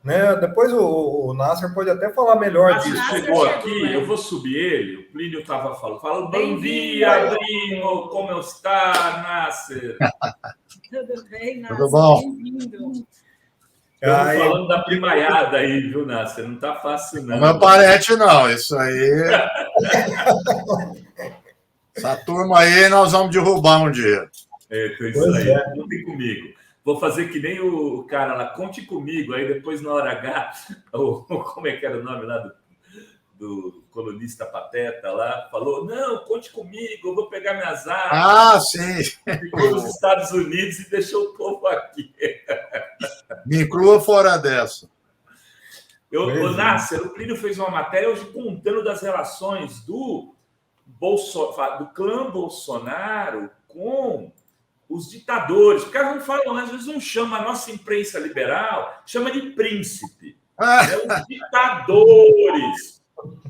né? Depois o Nasser pode até falar melhor disso. Nasser chegou aqui, eu vou subir ele. O Plínio estava falando, bom dia, primo, como está, Nasser? Tudo bem, Nasser? Tudo bom? Bem-vindo. Estamos falando da primaiada aí, viu, Nasser? Não está fácil, não. Não é parente, não. Isso aí... Essa turma aí nós vamos derrubar um dia. Isso aí. Contem comigo. Vou fazer que nem o cara lá, conte comigo. Aí depois, na hora H, como é que era o nome lá do colunista pateta lá? Falou, não, conte comigo, eu vou pegar minhas armas. Sim. Ficou nos Estados Unidos e deixou o povo aqui. Me inclua fora dessa. O Nasser, o Plínio fez uma matéria hoje contando das relações do clã Bolsonaro com os ditadores. Porque eles não falam, às vezes não chama a nossa imprensa liberal, chama de príncipe. Os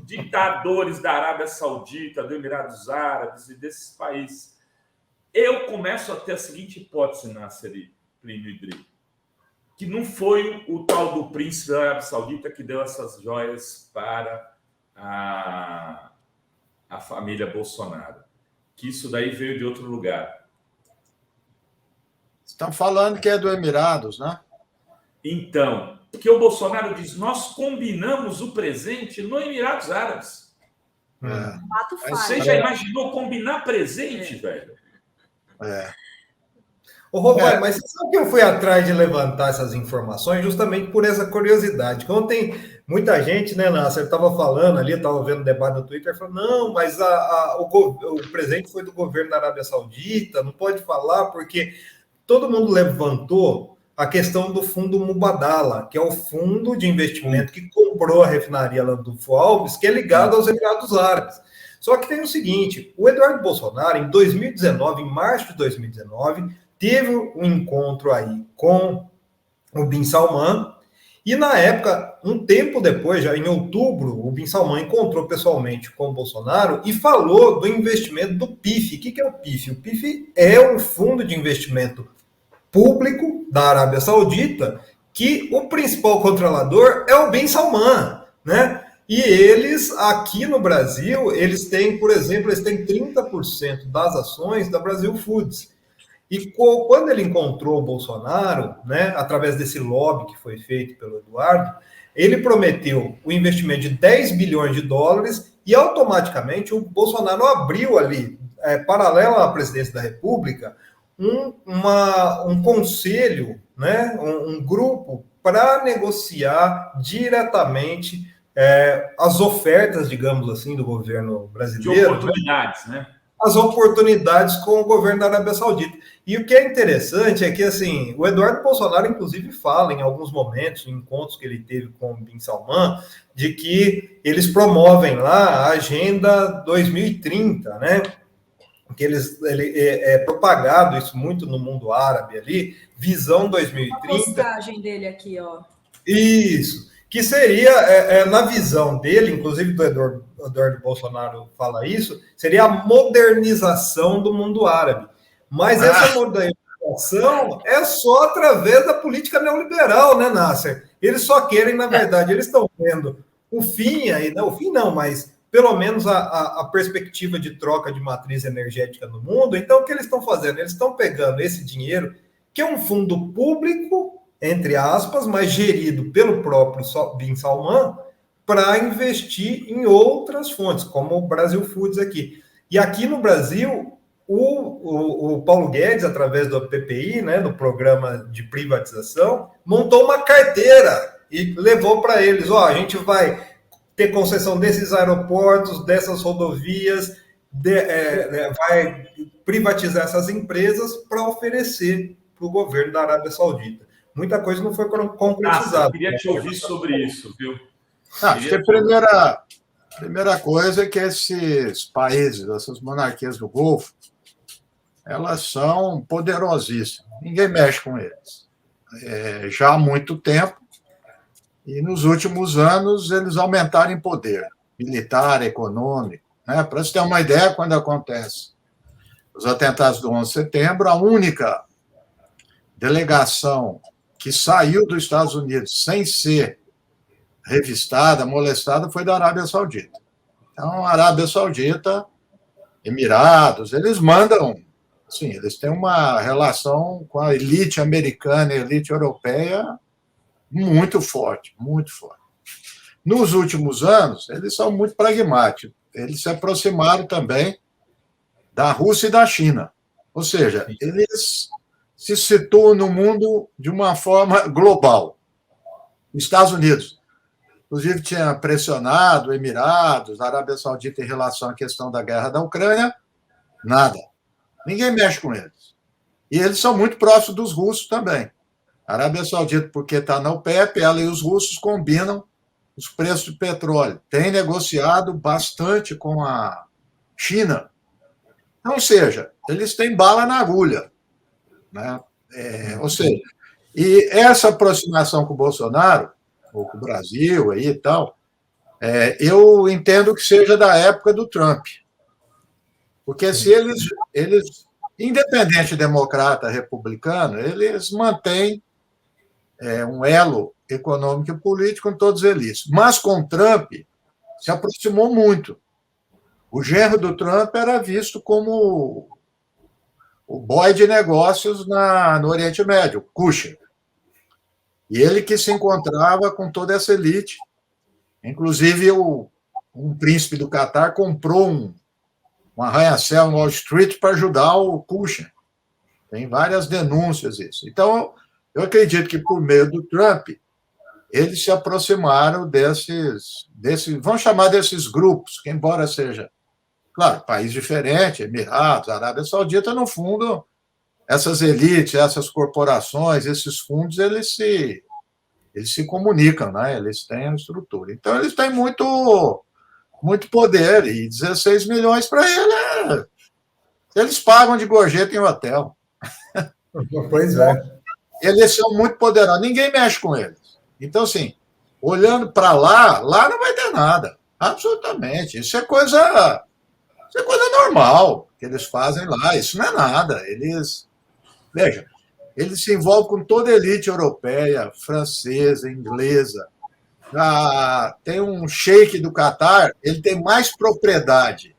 ditadores da Arábia Saudita, do Emirados Árabes e desses países. Eu começo a ter a seguinte hipótese, Nasser, Plínio e Dri, que não foi o tal do príncipe da Arábia Saudita que deu essas joias para a família Bolsonaro. Que isso daí veio de outro lugar. Estão falando que é do Emirados, né? Então, porque o Bolsonaro diz, nós combinamos o presente no Emirados Árabes. Você já imaginou combinar presente, velho? Ô, Romário, mas você sabe que eu fui atrás de levantar essas informações justamente por essa curiosidade. Que ontem muita gente, né, Nasser, estava falando ali, estava vendo o debate no Twitter, falando, não, mas o presente foi do governo da Arábia Saudita, não pode falar, porque todo mundo levantou a questão do fundo Mubadala, que é o fundo de investimento que comprou a refinaria lá do Alves, que é ligado aos Emirados Árabes. Só que tem o seguinte, o Eduardo Bolsonaro, em 2019, em março de 2019, teve um encontro aí com o Bin Salman, e na época, um tempo depois, já em outubro, o Bin Salman encontrou pessoalmente com o Bolsonaro e falou do investimento do PIF. O que é o PIF? O PIF é um fundo de investimento público da Arábia Saudita, que o principal controlador é o Bin Salman, né? E eles, aqui no Brasil, eles têm, por exemplo, eles têm 30% das ações da Brasil Foods. E quando ele encontrou o Bolsonaro, né, através desse lobby que foi feito pelo Eduardo, ele prometeu o investimento de 10 bilhões de dólares e automaticamente o Bolsonaro abriu ali, paralelo à presidência da República, um conselho, né, um grupo para negociar diretamente as ofertas, digamos assim, do governo brasileiro. De oportunidades, né? As oportunidades com o governo da Arábia Saudita. E o que é interessante é que, assim, o Eduardo Bolsonaro, inclusive, fala em alguns momentos, em encontros que ele teve com o Bin Salman, de que eles promovem lá a Agenda 2030, né? Que é propagado isso muito no mundo árabe ali, Visão 2030. A postagem dele aqui, ó. Isso. Que seria, na visão dele, inclusive do Eduardo Bolsonaro fala isso, seria a modernização do mundo árabe. Mas essa modernização é só através da política neoliberal, né, Nasser? Eles só querem, na verdade, eles estão vendo o fim aí, não, o fim não, mas pelo menos a perspectiva de troca de matriz energética no mundo. Então, o que eles estão fazendo? Eles estão pegando esse dinheiro, que é um fundo público, entre aspas, mas gerido pelo próprio Bin Salman, para investir em outras fontes, como o Brasil Foods aqui. E aqui no Brasil, o Paulo Guedes, através do PPI, né, do Programa de Privatização, montou uma carteira e levou para eles, a gente vai ter concessão desses aeroportos, dessas rodovias, vai privatizar essas empresas para oferecer para o governo da Arábia Saudita. Muita coisa não foi concretizada. Eu queria te ouvir sobre isso, viu? Acho que a primeira coisa é que esses países, essas monarquias do Golfo, elas são poderosíssimas. Ninguém mexe com eles. Já há muito tempo. E nos últimos anos eles aumentaram em poder militar, econômico. Né? Para você ter uma ideia, quando acontece os atentados do 11 de setembro, a única delegação que saiu dos Estados Unidos sem ser revistada, molestada, foi da Arábia Saudita. Então, a Arábia Saudita, Emirados, eles mandam, sim, eles têm uma relação com a elite americana e a elite europeia muito forte, muito forte. Nos últimos anos, eles são muito pragmáticos. Eles se aproximaram também da Rússia e da China. Ou seja, eles se situam no mundo de uma forma global. Os Estados Unidos, inclusive, tinha pressionado Emirados, a Arábia Saudita em relação à questão da guerra da Ucrânia, nada. Ninguém mexe com eles. E eles são muito próximos dos russos também. A Arábia Saudita, porque está na OPEP, ela e os russos combinam os preços de petróleo. Tem negociado bastante com a China. Ou seja, eles têm bala na agulha. Né? Ou seja, e essa aproximação com o Bolsonaro, ou com o Brasil aí e tal, eu entendo que seja da época do Trump. Porque se eles independente democrata, republicano, eles mantêm um elo econômico e político com todos eles. Mas com Trump se aproximou muito. O genro do Trump era visto como o boy de negócios no Oriente Médio, Kushner. E ele que se encontrava com toda essa elite. Inclusive, um príncipe do Catar comprou um arranha-céu no Wall Street para ajudar o Kushner. Tem várias denúncias isso. Então, eu acredito que, por meio do Trump, eles se aproximaram desses vamos chamar desses grupos, que embora seja, claro, país diferente, Emirados, Arábia Saudita, no fundo, essas elites, essas corporações, esses fundos, eles se comunicam, né? Eles têm a estrutura. Então, eles têm muito poder, e 16 milhões para ele, eles pagam de gorjeta em hotel. Pois é. Eles são muito poderosos, ninguém mexe com eles. Então, assim, olhando para lá não vai ter nada, absolutamente. Isso é coisa normal que eles fazem lá, isso não é nada. Veja, eles se envolvem com toda a elite europeia, francesa, inglesa. Tem um sheik do Catar, ele tem mais propriedade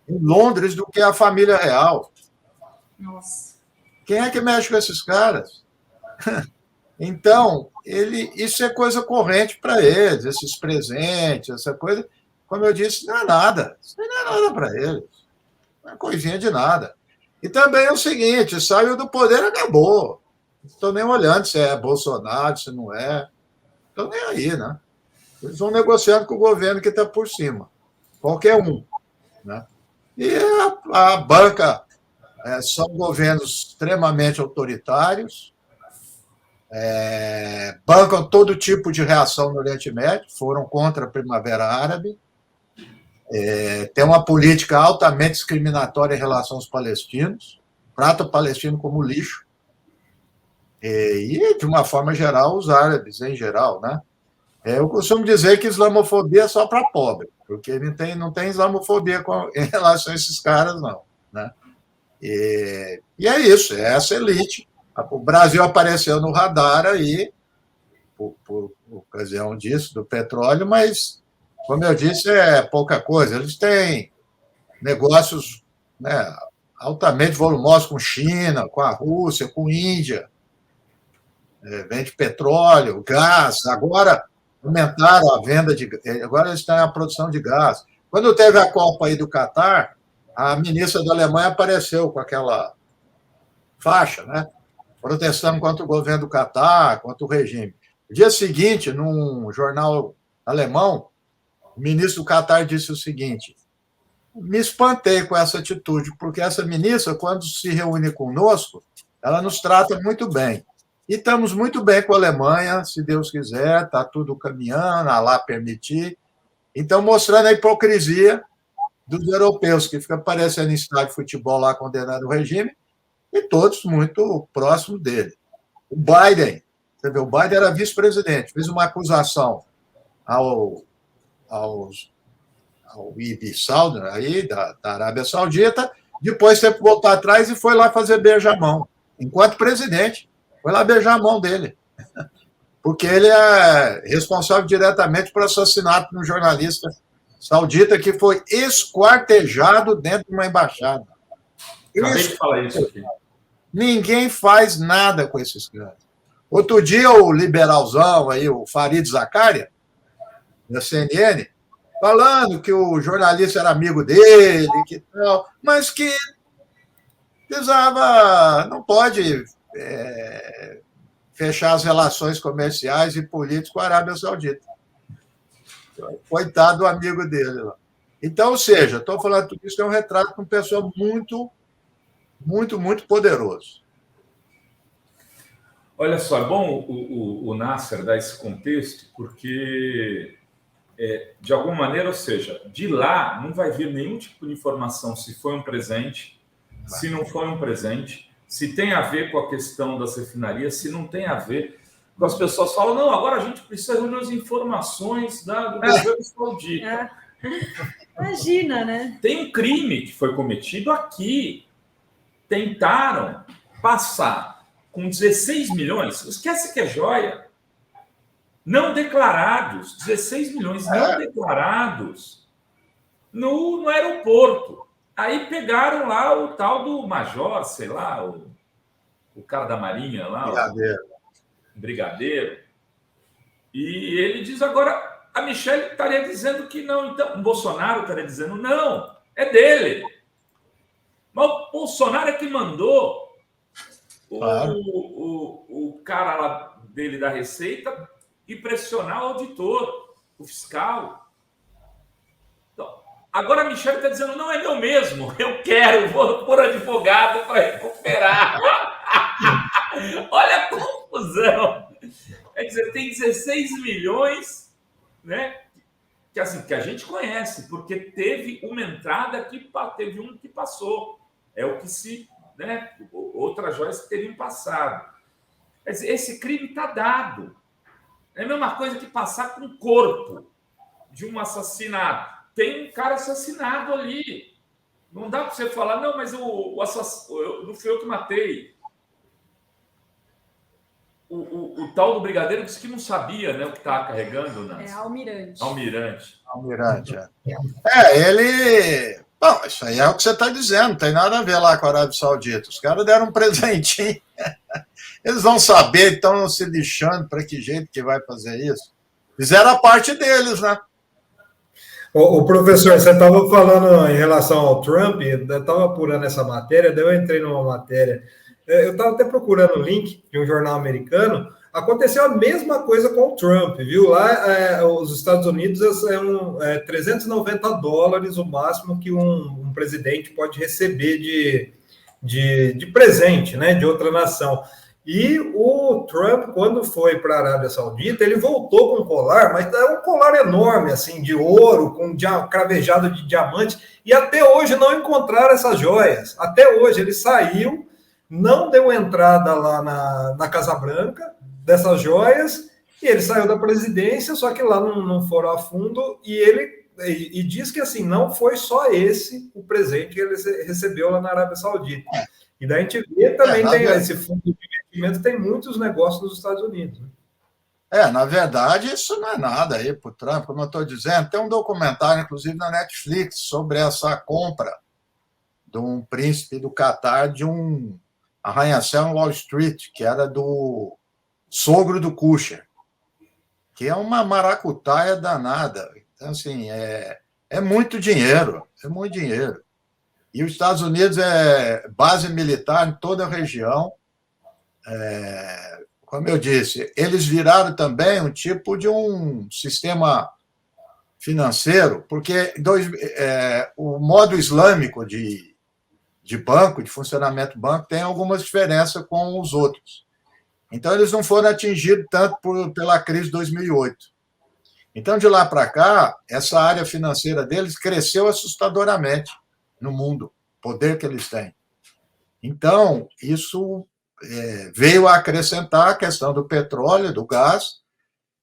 em Londres do que a família real. Nossa. Quem é que mexe com esses caras? Então, isso é coisa corrente para eles, esses presentes, essa coisa. Como eu disse, não é nada. Isso não é nada para eles. Não é coisinha de nada. E também é o seguinte, saiu do poder, acabou. Não estou nem olhando se é Bolsonaro, se não é. Estão nem aí, né? Eles vão negociando com o governo que está por cima. Qualquer um. Né? E a banca são governos extremamente autoritários, bancam todo tipo de reação no Oriente Médio, foram contra a Primavera Árabe, tem uma política altamente discriminatória em relação aos palestinos, trata o palestino como lixo, e, de uma forma geral, os árabes em geral, né? Eu costumo dizer que islamofobia é só para pobre, porque não tem islamofobia em relação a esses caras, não. Né? E é isso, é essa elite. O Brasil apareceu no radar aí, por ocasião disso, do petróleo, mas, como eu disse, é pouca coisa. Eles têm negócios, né, altamente volumosos com China, com a Rússia, com a Índia. Vende petróleo, gás. Agora aumentaram a venda agora eles têm a produção de gás. Quando teve a Copa aí do Catar, a ministra da Alemanha apareceu com aquela faixa, né? Protestando contra o governo do Catar, contra o regime. No dia seguinte, num jornal alemão, o ministro do Catar disse o seguinte: me espantei com essa atitude, porque essa ministra, quando se reúne conosco, ela nos trata muito bem. E estamos muito bem com a Alemanha, se Deus quiser, está tudo caminhando, Alá permitir. Então, mostrando a hipocrisia dos europeus, que fica aparecendo em estádio de futebol lá condenando o regime, e todos muito próximos dele. O Biden, você vê, o Biden era vice-presidente, fez uma acusação ao Ibn Saud, aí, da Arábia Saudita, depois teve que voltar atrás e foi lá fazer beijamão, enquanto presidente. Foi lá beijar a mão dele. Porque ele é responsável diretamente por assassinato de um jornalista saudita que foi esquartejado dentro de uma embaixada. Acabei de falar isso aqui. Ninguém faz nada com esses caras. Outro dia, o liberalzão aí, o Farid Zakaria, da CNN, falando que o jornalista era amigo dele, que tal, mas que precisava, não pode fechar as relações comerciais e políticas com a Arábia Saudita. Coitado do amigo dele lá. Então, ou seja, estou falando tudo isso, é um retrato de uma pessoa muito, muito, muito poderoso. Olha só, é bom o Nasser dar esse contexto, porque, de alguma maneira, ou seja, de lá não vai vir nenhum tipo de informação se foi um presente, se não foi um presente, se tem a ver com a questão das refinarias, se não tem a ver. As pessoas falam, não, agora a gente precisa reunir as informações do governo saudita. Imagina, né? Tem um crime que foi cometido aqui. Tentaram passar com 16 milhões, esquece que é joia, não declarados, 16 milhões não declarados no aeroporto. Aí pegaram lá o tal do major, sei lá, o cara da Marinha lá, o brigadeiro, e ele diz agora, a Michelle estaria dizendo que não, então o Bolsonaro estaria dizendo não, é dele. Mas o Bolsonaro é que mandou o cara lá dele da Receita e pressionar o auditor, o fiscal. Então, agora a Michelle está dizendo, não é meu mesmo, eu quero, vou pôr advogado para recuperar. Olha a confusão. Quer dizer, tem 16 milhões, né? Que a gente conhece, porque teve uma entrada que teve um que passou. É o que se, né? Outras joias que teriam passado. Esse crime está dado. É a mesma coisa que passar com o corpo de um assassinato. Tem um cara assassinado ali. Não dá para você falar, não, mas o assassino, não fui eu que matei. O tal do brigadeiro disse que não sabia, né, o que estava carregando. Né? É almirante. Almirante, ele... Bom, isso aí é o que você está dizendo, não tem nada a ver lá com a Arábia Saudita. Os caras deram um presentinho. Eles vão saber, estão se lixando para que jeito que vai fazer isso. Fizeram a parte deles, né? O professor, você estava falando em relação ao Trump, eu estava apurando essa matéria, daí eu entrei numa matéria. Eu estava até procurando o link de um jornal americano. Aconteceu a mesma coisa com o Trump, viu? Lá, os Estados Unidos é $390 o máximo que um presidente pode receber de presente, né, de outra nação. E o Trump, quando foi para a Arábia Saudita, ele voltou com um colar, mas é um colar enorme, assim, de ouro, com cravejado de diamante, e até hoje não encontraram essas joias. Até hoje ele saiu, não deu entrada lá na Casa Branca dessas joias, e ele saiu da presidência, só que lá não foram a fundo, e diz que assim, não foi só esse o presente que ele recebeu lá na Arábia Saudita. E daí a gente vê também, tem esse fundo de investimento, tem muitos negócios nos Estados Unidos. Né? Na verdade, isso não é nada aí para o Trump, como eu estou dizendo. Tem um documentário, inclusive, na Netflix, sobre essa compra de um príncipe do Catar de um arranha-céu em Wall Street, que era do sogro do Kushner, que é uma maracutaia danada. Então, assim, é muito dinheiro, é muito dinheiro. E os Estados Unidos é base militar em toda a região. Como eu disse, eles viraram também um tipo de um sistema financeiro, porque o modo islâmico de banco, de funcionamento do banco, tem algumas diferenças com os outros. Então, eles não foram atingidos tanto pela crise de 2008. Então, de lá para cá, essa área financeira deles cresceu assustadoramente no mundo, o poder que eles têm. Então, isso veio a acrescentar a questão do petróleo, do gás,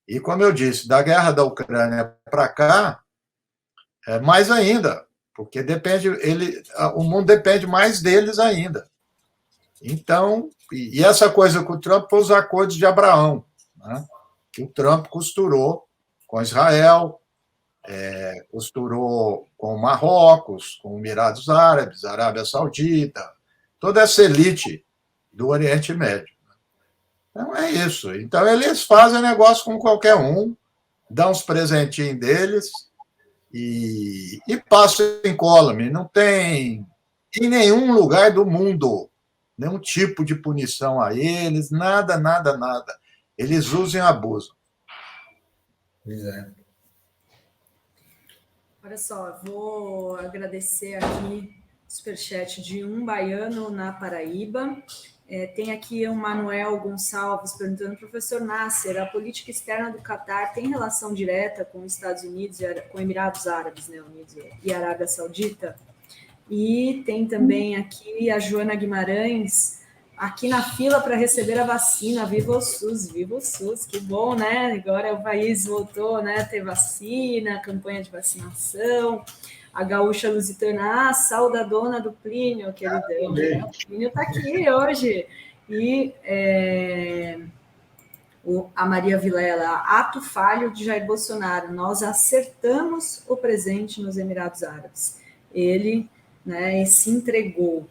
e, como eu disse, da guerra da Ucrânia para cá, mais ainda, porque o mundo depende mais deles ainda. Então, e essa coisa com o Trump foi os acordos de Abraão, né? Que o Trump costurou com Israel, costurou com Marrocos, com Emirados Árabes, Arábia Saudita, toda essa elite do Oriente Médio. Então, é isso. Então, eles fazem negócio com qualquer um, dão uns presentinhos deles e passam incólume. Não tem em nenhum lugar do mundo nenhum tipo de punição a eles, nada, nada, nada. Eles usam e abusam. Pois é. Olha só, vou agradecer aqui o superchat de um baiano na Paraíba. Tem aqui o Manuel Gonçalves perguntando, professor Nasser, a política externa do Catar tem relação direta com os Estados Unidos, com Emirados Árabes, né, Unidos e Arábia Saudita? E tem também aqui a Joana Guimarães, aqui na fila para receber a vacina. Viva o SUS, que bom, né? Agora o país voltou, né, a ter vacina, campanha de vacinação. A gaúcha lusitana, saudadona do Plínio, queridão. Né? O Plínio está aqui hoje. E a Maria Vilela, ato falho de Jair Bolsonaro. Nós acertamos o presente nos Emirados Árabes. Ele, né, se entregou.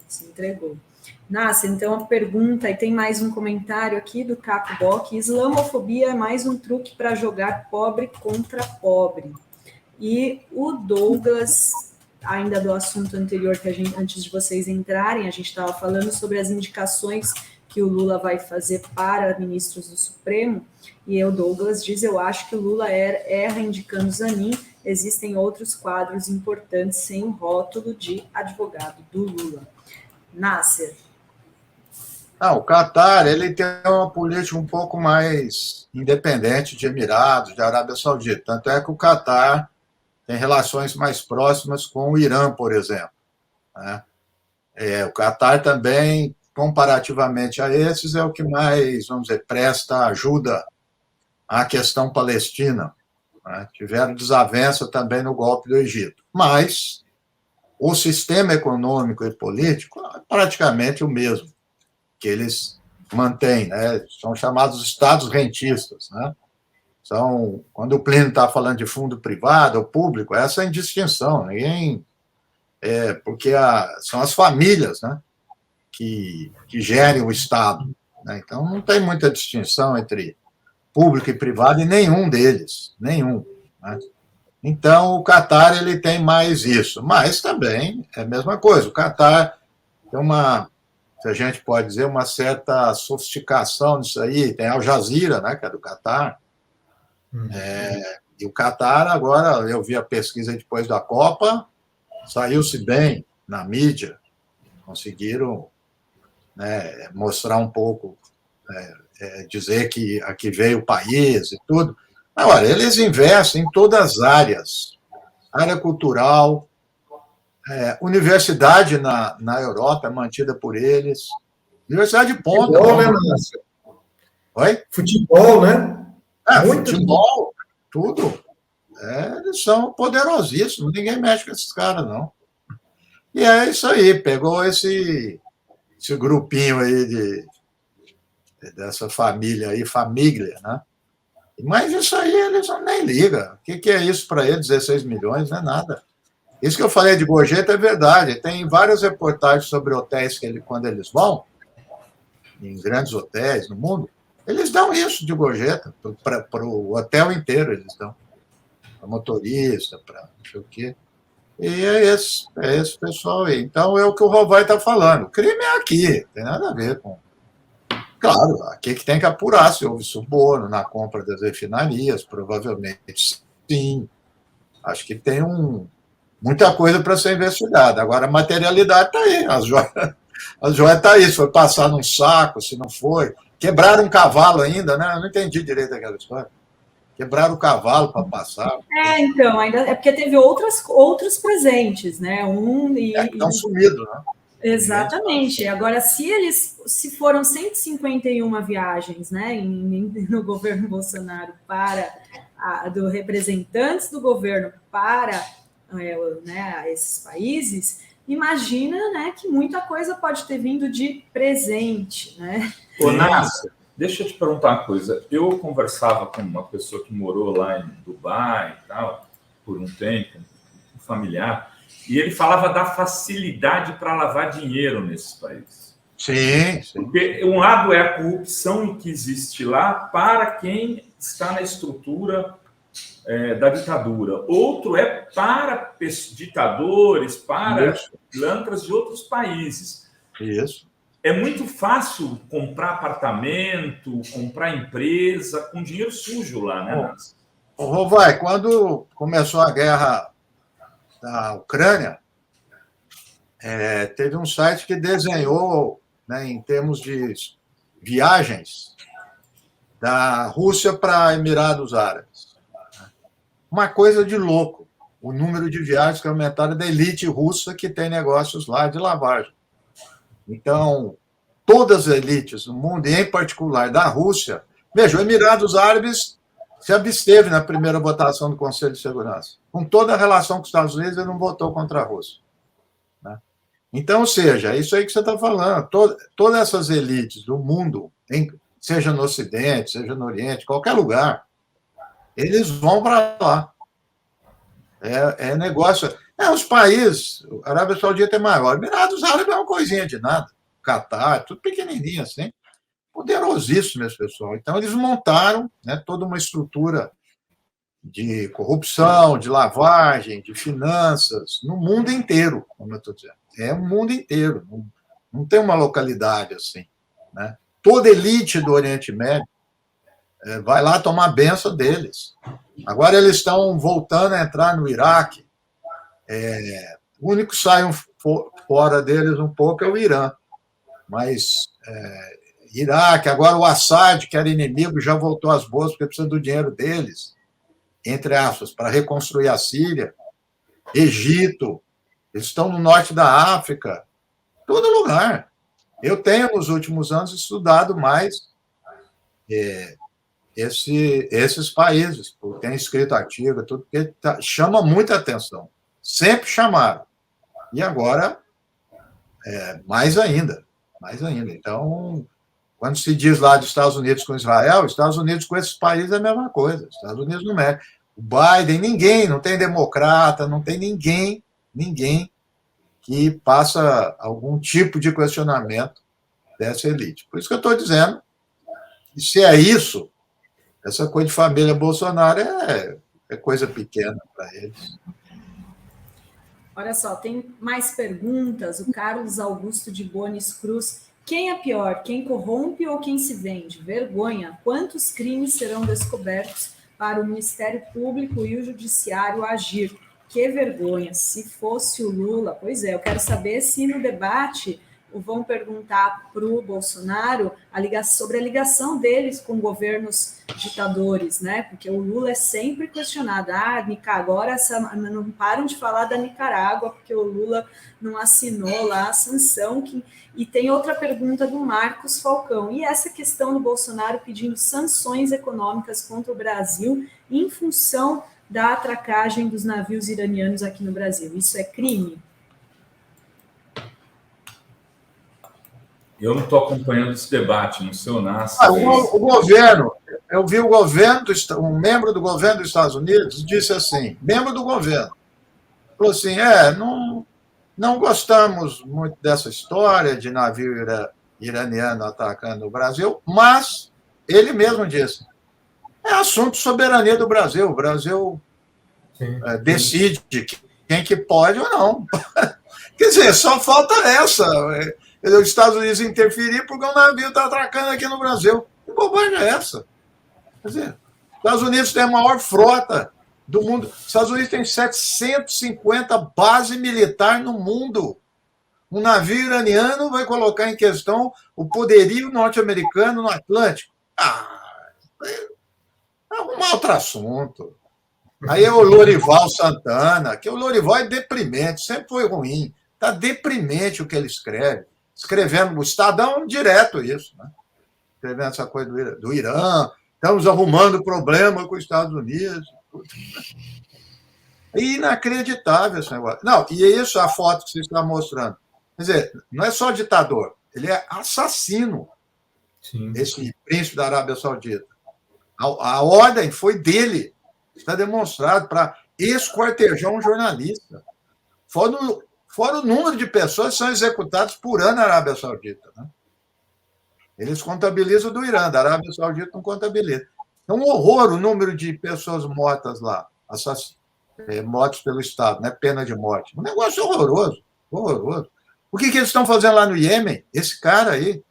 Nasce, então a pergunta, e tem mais um comentário aqui do Caco Bock: islamofobia é mais um truque para jogar pobre contra pobre. E o Douglas, ainda do assunto anterior, que antes de vocês entrarem, a gente estava falando sobre as indicações que o Lula vai fazer para ministros do Supremo, e o Douglas diz, eu acho que o Lula erra indicando Zanin, existem outros quadros importantes sem o rótulo de advogado do Lula. Nasser. O Catar ele tem uma política um pouco mais independente de Emirados, de Arábia Saudita. Tanto é que o Catar tem relações mais próximas com o Irã, por exemplo. Né? O Catar também, comparativamente a esses, é o que mais, vamos dizer, presta ajuda à questão palestina. Né? Tiveram desavença também no golpe do Egito. Mas o sistema econômico e político é praticamente o mesmo que eles mantêm, né? São chamados estados rentistas, né? Quando o Plínio está falando de fundo privado ou público, essa é a indistinção, porque são as famílias, né, que gerem o Estado, né? Então não tem muita distinção entre público e privado em nenhum deles, nenhum, né? Então o Catar ele tem mais isso, mas também é a mesma coisa. O Catar tem se a gente pode dizer, uma certa sofisticação nisso aí. Tem Al Jazeera, né, que é do Catar. E o Catar, agora, eu vi a pesquisa depois da Copa, saiu-se bem na mídia, conseguiram, né, mostrar um pouco, dizer que aqui veio o país e tudo. Agora, eles investem em todas as áreas, área cultural, universidade na Europa é mantida por eles. Universidade de ponta. Futebol, né, Márcio? Oi? Futebol, né? Futebol, tudo. Eles são poderosíssimos, ninguém mexe com esses caras, não. E é isso aí, pegou esse grupinho aí dessa família aí, família, né? Mas isso aí eles nem ligam. O que é isso para eles? 16 milhões, não é nada. Isso que eu falei de gorjeta é verdade. Tem várias reportagens sobre hotéis que quando eles vão, em grandes hotéis no mundo, eles dão isso de gorjeta para o hotel inteiro, eles dão. Para motorista, para não sei o quê. E é esse pessoal aí. Então, é o que o Rovai está falando. O crime é aqui, não tem nada a ver com... Claro, aqui que tem que apurar se houve suborno na compra das refinarias, provavelmente sim. Acho que tem muita coisa para ser investigada. Agora, a materialidade está aí. As joias estão aí. Se foi passar num saco, se não foi. Quebraram um cavalo ainda, né? Eu não entendi direito aquela história. Quebraram o cavalo para passar. Então, ainda é porque teve outros presentes, né? Estão sumidos, né? Exatamente. Agora, se foram 151 viagens, né, no governo Bolsonaro do representantes do governo para esses países, imagina, né, que muita coisa pode ter vindo de presente, né? Ô, Nácia, deixa eu te perguntar uma coisa. Eu conversava com uma pessoa que morou lá em Dubai e tal, por um tempo, um familiar, e ele falava da facilidade para lavar dinheiro nesses países. Sim, sim. Porque um lado é a corrupção que existe lá para quem está na estrutura da ditadura. Outro é para ditadores, para pilantras de outros países. Isso. É muito fácil comprar apartamento, comprar empresa com dinheiro sujo lá, né, Nancy? Rovai, quando começou a guerra da Ucrânia, teve um site que desenhou, né, em termos de viagens, da Rússia para Emirados Árabes. Uma coisa de louco, o número de viagens que aumentaram da elite russa que tem negócios lá de lavagem. Então, todas as elites do mundo, e em particular da Rússia, veja, o Emirados Árabes se absteve na primeira votação do Conselho de Segurança. Com toda a relação com os Estados Unidos, ele não votou contra a Rússia. Né? Então, ou seja, é isso aí que você está falando. Todas essas elites do mundo, seja no Ocidente, seja no Oriente, qualquer lugar, eles vão para lá. É negócio. Os países, a Arábia Saudita é maior, Emirados Árabes é uma coisinha de nada. Catar, tudo pequenininho assim. Poderosíssimo esse pessoal. Então, eles montaram, né, toda uma estrutura de corrupção, de lavagem, de finanças, no mundo inteiro, como eu estou dizendo. É o mundo inteiro. Não tem uma localidade assim. Né? Toda elite do Oriente Médio vai lá tomar a benção deles. Agora eles estão voltando a entrar no Iraque. O único que sai fora deles um pouco é o Irã. Mas Iraque, agora o Assad, que era inimigo, já voltou às boas porque precisa do dinheiro deles, entre aspas, para reconstruir a Síria. Egito, eles estão no norte da África, todo lugar. Eu tenho, nos últimos anos, estudado mais esses países, tenho escrito artigo, tudo, porque chama muita atenção. Sempre chamaram. E agora, mais ainda. Mais ainda. Então, quando se diz lá dos Estados Unidos com Israel, Estados Unidos com esses países é a mesma coisa. Estados Unidos não é. O Biden, ninguém, não tem democrata, não tem ninguém que passa algum tipo de questionamento dessa elite. Por isso que eu estou dizendo que se é isso, essa coisa de família Bolsonaro é coisa pequena para eles. Olha só, tem mais perguntas. O Carlos Augusto de Bones Cruz. Quem é pior, quem corrompe ou quem se vende? Vergonha. Quantos crimes serão descobertos para o Ministério Público e o Judiciário agir? Que vergonha. Se fosse o Lula... Pois é, eu quero saber se no debate vão perguntar para o Bolsonaro sobre a ligação deles com governos ditadores, né? Porque o Lula é sempre questionado. Agora não param de falar da Nicarágua, porque o Lula não assinou lá a sanção. E tem outra pergunta do Marcos Falcão. E essa questão do Bolsonaro pedindo sanções econômicas contra o Brasil em função da atracagem dos navios iranianos aqui no Brasil. Isso é crime? Eu não estou acompanhando esse debate, não sei o Nassi. O governo, eu vi o governo, um membro do governo dos Estados Unidos disse assim, membro do governo, falou assim, não gostamos muito dessa história de navio iraniano atacando o Brasil, mas ele mesmo disse, é assunto de soberania do Brasil, o Brasil decide quem que pode ou não. Quer dizer, só falta essa... Os Estados Unidos interferir porque o navio está atracando aqui no Brasil. Que bobagem é essa? Quer dizer, os Estados Unidos tem a maior frota do mundo. Os Estados Unidos tem 750 bases militares no mundo. Um navio iraniano vai colocar em questão o poderio norte-americano no Atlântico. É um outro assunto. Aí é o Lorival Santana, que o Lorival é deprimente, sempre foi ruim. Está deprimente o que ele escreve. Escrevendo no Estadão, direto isso, né? Escrevendo essa coisa do Irã, estamos arrumando problema com os Estados Unidos. É inacreditável esse negócio. Não, e é isso a foto que você está mostrando. Quer dizer, não é só ditador, ele é assassino, Sim. esse príncipe da Arábia Saudita. A ordem foi dele. Está demonstrado para esquartejar um jornalista. Fora o número de pessoas que são executadas por ano na Arábia Saudita. Né? Eles contabilizam do Irã, da Arábia Saudita não contabiliza. É um horror o número de pessoas mortas lá, mortas pelo Estado, né? Pena de morte. Um negócio horroroso, horroroso. O que eles estão fazendo lá no Iêmen? Esse cara aí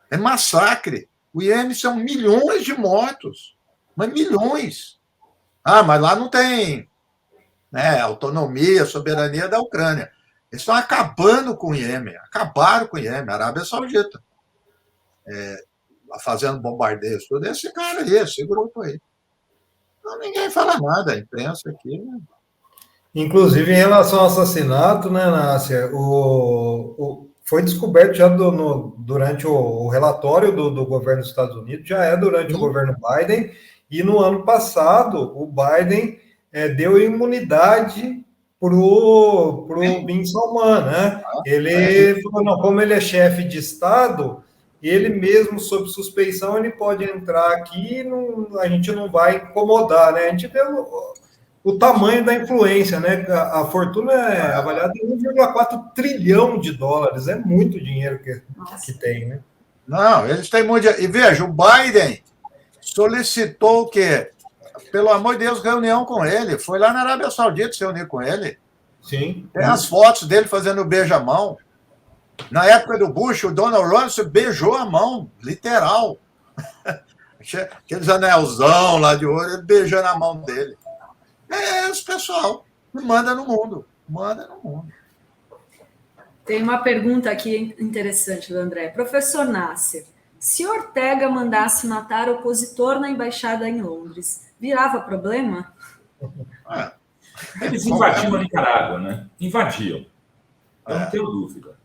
é massacre. O Iêmen são milhões de mortos, mas milhões. Mas lá não tem, né, autonomia, soberania da Ucrânia. Eles estão acabando com o Iêmen, acabaram com o Iêmen, a Arábia Saudita. Fazendo bombardeios, tudo. Esse cara aí, esse grupo aí. Então, ninguém fala nada, a imprensa aqui. Né? Inclusive, em relação ao assassinato, né, Nácia, foi descoberto já durante o relatório do governo dos Estados Unidos, já é durante o governo Biden, e no ano passado, o Biden deu imunidade para o Bin Salman, né? Ele falou, não, como ele é chefe de Estado, ele mesmo, sob suspeição, ele pode entrar aqui e a gente não vai incomodar, né? A gente vê o tamanho da influência, né? A fortuna é avaliada em 1,4 trilhão de dólares, é muito dinheiro que tem, né? Não, eles têm muito. E veja, o Biden solicitou o quê? Pelo amor de Deus, reunião com ele. Foi lá na Arábia Saudita se reunir com ele. Sim. Tem as fotos dele fazendo beijamão. Na época do Bush, o Donald Rumsfeld beijou a mão, literal. Aqueles anelzão lá de ouro, ele beijando a mão dele. É esse pessoal que manda no mundo. Manda no mundo. Tem uma pergunta aqui interessante do André. Professor Nasser, se Ortega mandasse matar opositor na embaixada em Londres, virava problema? Eles invadiam a Nicarágua, né? Invadiam. Eu não tenho dúvida.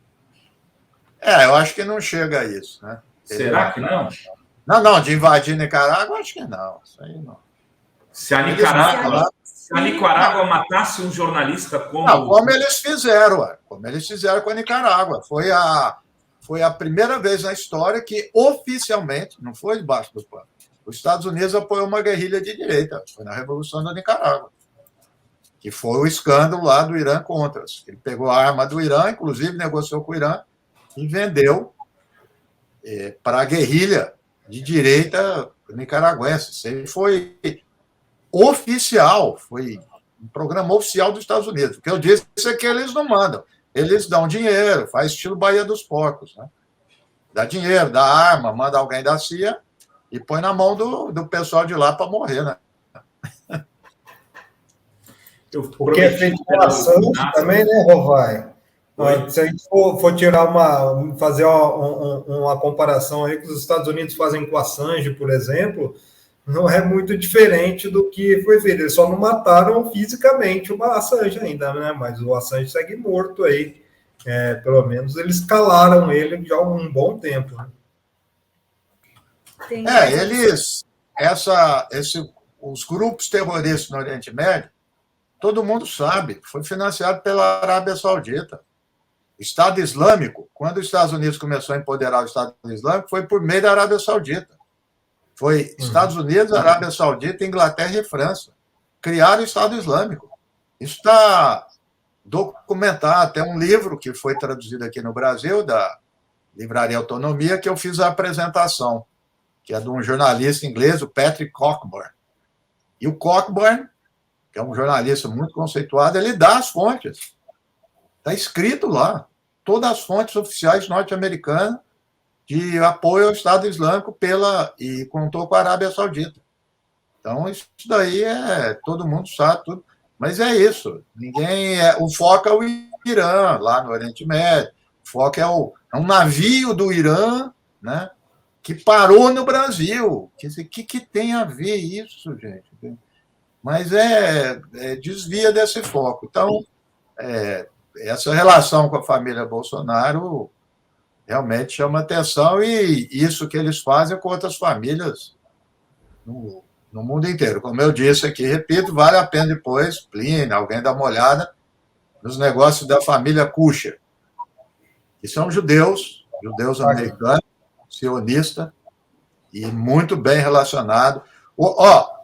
Eu acho que não chega a isso, né? Será que não? Não, de invadir Nicarágua, acho que não. Isso aí não. Se a Nicarágua matasse um jornalista como... Não, como eles fizeram com a Nicarágua. Foi a primeira vez na história que oficialmente, não foi debaixo do pano, os Estados Unidos apoiou uma guerrilha de direita. Foi na Revolução da Nicarágua. Que foi o escândalo lá do Irã Contras. Ele pegou a arma do Irã, inclusive negociou com o Irã, e vendeu para a guerrilha de direita nicaragüense. Isso aí foi oficial, foi um programa oficial dos Estados Unidos. O que eu disse é que eles não mandam. Eles dão dinheiro, faz estilo Baía dos Porcos. Né? Dá dinheiro, dá arma, manda alguém da CIA e põe na mão do pessoal de lá para morrer. Né? O que é feito com a Assange também, né, Rovai? Se a gente for fazer uma comparação aí que os Estados Unidos fazem com a Assange, por exemplo, não é muito diferente do que foi feito. Eles só não mataram fisicamente o Assange ainda, né? Mas o Assange segue morto aí. Pelo menos eles calaram ele já há um bom tempo. Né? Os grupos terroristas no Oriente Médio, todo mundo sabe, foi financiado pela Arábia Saudita. Estado Islâmico, quando os Estados Unidos começou a empoderar o Estado Islâmico, foi por meio da Arábia Saudita. Foi Estados Unidos, Arábia Saudita, Inglaterra e França. Criaram o Estado Islâmico. Isso está documentado. Tem um livro que foi traduzido aqui no Brasil, da Livraria Autonomia, que eu fiz a apresentação, que é de um jornalista inglês, o Patrick Cockburn. E o Cockburn, que é um jornalista muito conceituado, ele dá as fontes. Está escrito lá. Todas as fontes oficiais norte-americanas de apoio ao Estado Islâmico e contou com a Arábia Saudita. Então, isso daí todo mundo sabe tudo. Mas é isso. O foco é o Irã, lá no Oriente Médio. O foco é um navio do Irã, né, que parou no Brasil. O que tem a ver isso, gente? Mas desvia desse foco. Então, essa relação com a família Bolsonaro realmente chama atenção, e isso que eles fazem com outras famílias no mundo inteiro. Como eu disse aqui, repito, vale a pena depois, Plínio, alguém dá uma olhada nos negócios da família Kucher, que são judeus americanos, sionistas, e muito bem relacionado.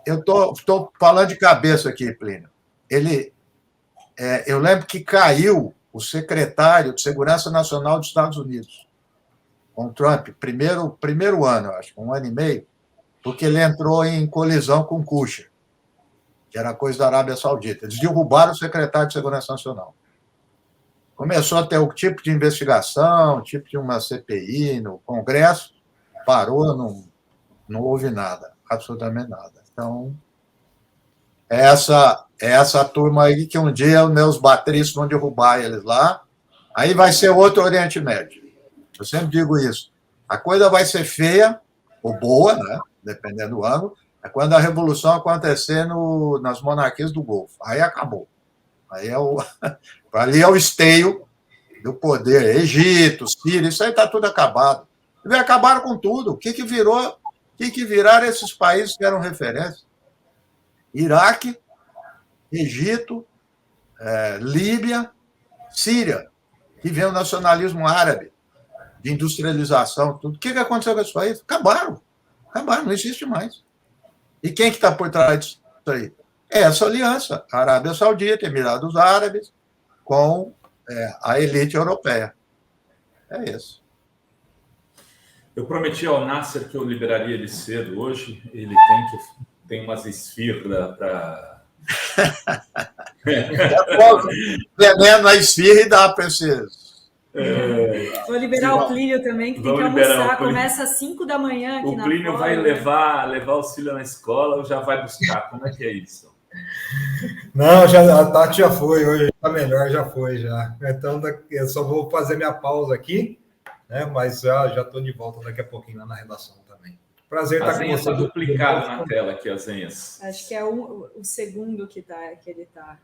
Eu estou falando de cabeça aqui, Plínio. Eu lembro que caiu o secretário de Segurança Nacional dos Estados Unidos, com Trump, primeiro ano, acho, 1 ano e meio, porque ele entrou em colisão com Kucher, que era coisa da Arábia Saudita. Eles derrubaram o secretário de Segurança Nacional. Começou a ter o tipo de investigação, tipo de uma CPI no Congresso, parou, não houve nada, absolutamente nada. Então, essa turma aí que um dia os meus batristas vão derrubar eles lá, aí vai ser outro Oriente Médio. Eu sempre digo isso. A coisa vai ser feia ou boa, né? Dependendo do ângulo, é quando a revolução acontecer nas monarquias do Golfo. Aí acabou. Aí ali é o esteio do poder. Egito, Síria, isso aí está tudo acabado. E acabaram com tudo. O que viraram esses países que eram referência? Iraque, Egito, Líbia, Síria, que vem o nacionalismo árabe, de industrialização, tudo. O que aconteceu com esses países? Acabaram, não existe mais. E quem que está por trás disso aí? É essa aliança, Arábia Saudita, Emirados Árabes, com a elite europeia. É isso. Eu prometi ao Nasser que eu liberaria ele cedo hoje. Ele tem umas esfirras para... Veneno a esfirra e dá para esses... Vou liberar o Plínio também, que tem que almoçar. Começa às 5 da manhã aqui na Flórida. O Plínio vai levar os filhos na escola ou já vai buscar? Como é que é isso? Não, a Tati já foi, hoje está melhor, já foi já. Então, eu só vou fazer minha pausa aqui, né? Mas já estou de volta daqui a pouquinho lá na redação também. Prazer estar com você. Está duplicado na tela aqui, as senhas. Acho que é o segundo que ele está.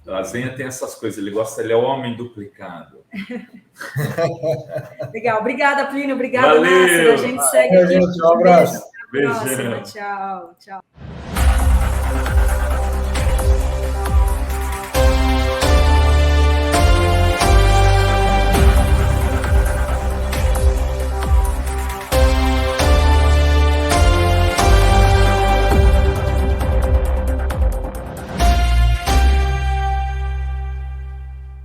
A Zenha tem essas coisas, ele é o homem duplicado. Legal, obrigada, Plínio, obrigada, Valeu. Nasser. A gente segue aqui. Um abraço. Até a próxima. Tchau.